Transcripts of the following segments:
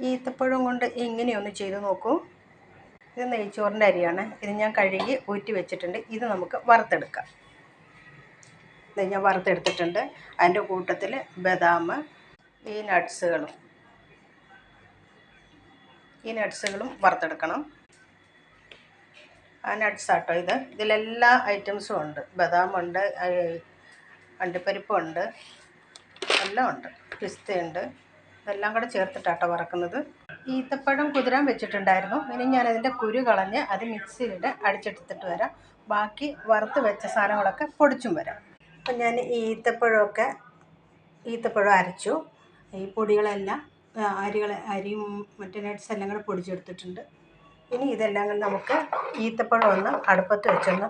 ഈത്തപ്പഴം കൊണ്ട് ഇങ്ങനെയൊന്ന് ചെയ്ത് നോക്കൂ. ഇത് നെയ്ച്ചോറിൻ്റെ അരിയാണ്. ഇത് ഞാൻ കഴുകി ഊറ്റി വെച്ചിട്ടുണ്ട്. ഇത് നമുക്ക് വറുത്തെടുക്കാം. ഇത് ഞാൻ വറുത്തെടുത്തിട്ടുണ്ട്. അതിൻ്റെ കൂട്ടത്തിൽ ബദാം, ഈ നട്ട്സുകളും വറുത്തെടുക്കണം. ആ നട്ട്സാട്ടോ ഇതിലെല്ലാ ഐറ്റംസും ഉണ്ട്. ബദാമുണ്ട്, അണ്ടിപ്പരിപ്പുണ്ട്, എല്ലാം ഉണ്ട്, പിസ്തയുണ്ട്. ഇതെല്ലാം കൂടെ ചേർത്തിട്ടാട്ടോ വറക്കുന്നത്. ഈത്തപ്പഴം കുതിരാൻ വെച്ചിട്ടുണ്ടായിരുന്നു. ഇനി ഞാനതിൻ്റെ കുരു കളഞ്ഞ് അത് മിക്സിയിലിട്ട് അടിച്ചെടുത്തിട്ട് വരാം. ബാക്കി വറുത്ത് വെച്ച സാധനങ്ങളൊക്കെ പൊടിച്ചും വരാം. അപ്പം ഞാൻ ഈത്തപ്പഴം അരച്ചു. ഈ പൊടികളെല്ലാം അരിയും മറ്റേ നട്ട്സ് എല്ലാം കൂടെ പൊടിച്ചെടുത്തിട്ടുണ്ട്. ഇനി ഇതെല്ലാം കൂടി നമുക്ക് ഈത്തപ്പഴം ഒന്ന് അടുപ്പത്ത് വെച്ചൊന്ന്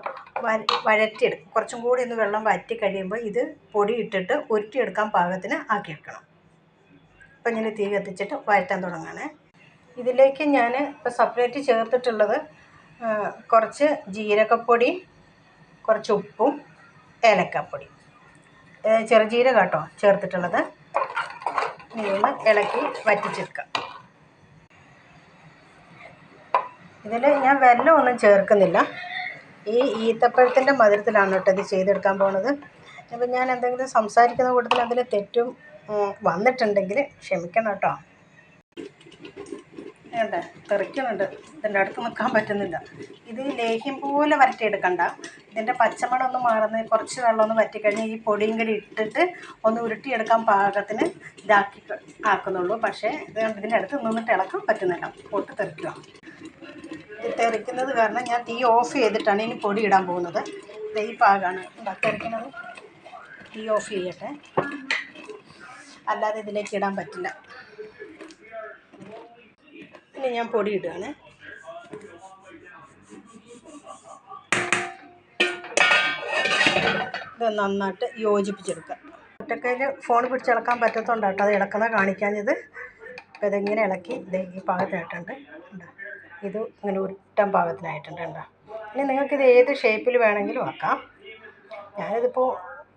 വഴറ്റിയെടുക്കും. കുറച്ചും കൂടി ഒന്ന് വെള്ളം വറ്റി കഴിയുമ്പോൾ ഇത് പൊടി ഇട്ടിട്ട് ഉരുട്ടിയെടുക്കാൻ പാകത്തിന് ആക്കിയെടുക്കണം. അപ്പം ഞാൻ തീ കത്തിച്ചിട്ട് വഴറ്റാൻ തുടങ്ങാണ്. ഇതിലേക്ക് ഞാൻ ഇപ്പോൾ സെപ്പറേറ്റ് ചേർത്തിട്ടുള്ളത് കുറച്ച് ജീരകപ്പൊടി, കുറച്ച് ഉപ്പും ഏലക്കാപ്പൊടി, ചെറുജീരകം കേട്ടോ ചേർത്തിട്ടുള്ളത്. ഇതൊന്ന് ഇളക്കി വറ്റിച്ചെടുക്കാം. ഇതിൽ ഞാൻ വെല്ലമൊന്നും ചേർക്കുന്നില്ല. ഈ ഈത്തപ്പഴത്തിൻ്റെ മധുരത്തിലാണ് കേട്ടോ ഇത് ചെയ്തെടുക്കാൻ പോകുന്നത്. അപ്പം ഞാൻ എന്തെങ്കിലും സംസാരിക്കുന്ന കൂട്ടത്തിൽ അതിൽ തെറ്റും വന്നിട്ടുണ്ടെങ്കിൽ ക്ഷമിക്കണം കേട്ടോ. വേണ്ട തെറിക്കുന്നുണ്ട്, ഇതിൻ്റെ അടുത്ത് നിൽക്കാൻ പറ്റുന്നില്ല. ഇത് ലേഹ്യം പോലെ വരട്ടിയെടുക്കണ്ട. ഇതിൻ്റെ പച്ചമണം ഒന്ന് മാറുന്ന കുറച്ച് വെള്ളം ഒന്ന് വറ്റിക്കഴിഞ്ഞ് ഈ പൊടിയും കൂടി ഇട്ടിട്ട് ഒന്ന് ഉരുട്ടിയെടുക്കാൻ പാകത്തിന് ആക്കുന്നുള്ളൂ. പക്ഷേ ഇതിൻ്റെ അടുത്ത് നിന്നിട്ട് ഇളക്കാൻ പറ്റുന്നില്ല, പൊട്ട് തെറിക്കുക. ഇത് തെറിക്കുന്നത് കാരണം ഞാൻ തീ ഓഫ് ചെയ്തിട്ടാണ് ഇനി പൊടി ഇടാൻ പോകുന്നത്. ഇത് ഈ പാകമാണ് തെറിക്കുന്നത്. തീ ഓഫ് ചെയ്യട്ടെ, അല്ലാതെ ഇതിലേക്ക് ഇടാൻ പറ്റില്ല. ഇനി ഞാൻ പൊടി ഇടുകയാണ്. ഇത് നന്നായിട്ട് യോജിപ്പിച്ചെടുക്കുക. ഒറ്റക്കയിൽ ഫോൺ പിടിച്ചിളക്കാൻ പറ്റത്തോണ്ടാണ് കേട്ടോ അത് ഇളക്കുന്നത് കാണിക്കാഞ്ഞത്. അപ്പോൾ ഇതെങ്ങനെ ഇളക്കി ഈ പാകത്തിനായിട്ടുണ്ട്. ഇത് ഇങ്ങനെ ഉരുട്ടാൻ പാകത്തിനായിട്ടുണ്ട് കേട്ടോ. ഇനി നിങ്ങൾക്കിത് ഏത് ഷേപ്പിൽ വേണമെങ്കിലും ആക്കാം. ഞാനിതിപ്പോൾ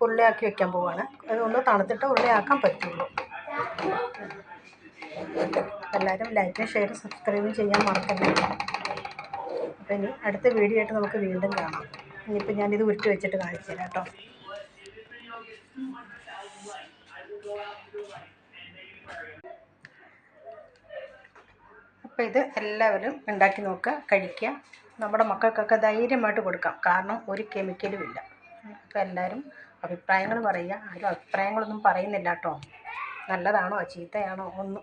ഉരുളയാക്കി വെക്കാൻ പോവുകയാണ്. അതൊന്ന് തണുത്തിട്ട് ഉരുളയാക്കാൻ പറ്റുള്ളൂ. എല്ലാവരും ലൈക്കും ഷെയറും സബ്സ്ക്രൈബും ചെയ്യാൻ മറക്കരുത്. അപ്പോൾ ഇനി അടുത്ത വീഡിയോ ആയിട്ട് നമുക്ക് വീണ്ടും കാണാം. ഇനിയിപ്പോൾ ഞാനിത് ഉരുട്ടി വെച്ചിട്ട് കാണിച്ചു തരാം കേട്ടോ. അപ്പോൾ ഇത് എല്ലാവരും ഉണ്ടാക്കി നോക്കുക, കഴിക്കുക. നമ്മുടെ മക്കൾക്കൊക്കെ ധൈര്യമായിട്ട് കൊടുക്കാം, കാരണം ഒരു കെമിക്കലും ഇല്ല. അപ്പോൾ എല്ലാവരും അഭിപ്രായങ്ങൾ പറയുക. ആരും അഭിപ്രായങ്ങളൊന്നും പറയുന്നില്ല കേട്ടോ. നല്ലതാണോ ചീത്തയാണോ ഒന്നും